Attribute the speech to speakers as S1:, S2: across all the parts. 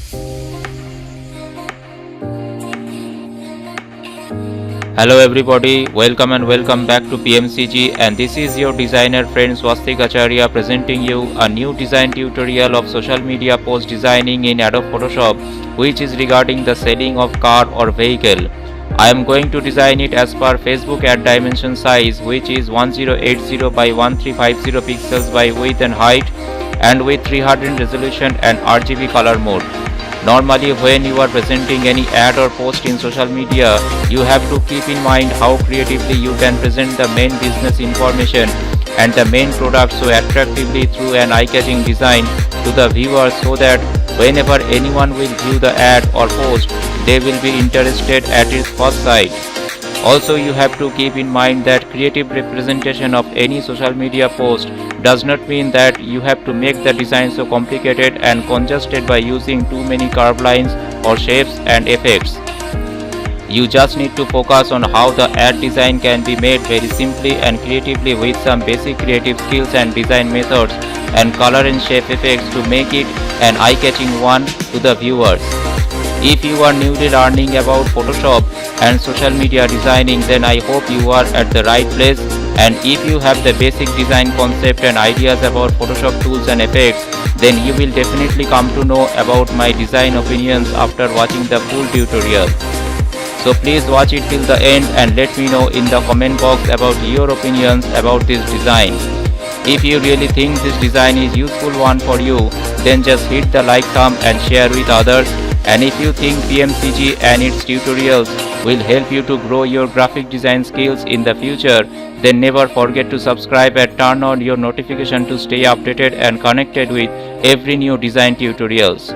S1: Hello everybody, welcome and welcome back to PMCG, and this is your designer friend Swastick Acharya presenting you a new design tutorial of social media post designing in Adobe Photoshop, which is regarding the selling of car or vehicle. I am going to design it as per Facebook ad dimension size, which is 1080 by 1350 pixels by width and height, and with 300 resolution and RGB color mode. Normally, when you are presenting any ad or post in social media, you have to keep in mind how creatively you can present the main business information and the main product so attractively through an eye-catching design to the viewer, so that whenever anyone will view the ad or post, they will be interested at its first sight. Also, you have to keep in mind that creative representation of any social media post does not mean that you have to make the design so complicated and congested by using too many curved lines or shapes and effects. You just need to focus on how the ad design can be made very simply and creatively with some basic creative skills and design methods and color and shape effects to make it an eye-catching one to the viewers. If you are newly learning about Photoshop and social media designing, then I hope you are at the right place, and if you have the basic design concept and ideas about Photoshop tools and effects, then you will definitely come to know about my design opinions after watching the full tutorial. So please watch it till the end and let me know in the comment box about your opinions about this design. If you really think this design is useful one for you, then just hit the like thumb and share with others. And if you think PMCG and its tutorials will help you to grow your graphic design skills in the future, then never forget to subscribe and turn on your notification to stay updated and connected with every new design tutorials.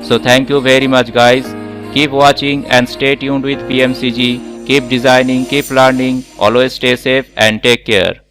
S1: So thank you very much guys. Keep watching and stay tuned with PMCG. Keep designing, keep learning, always stay safe and take care.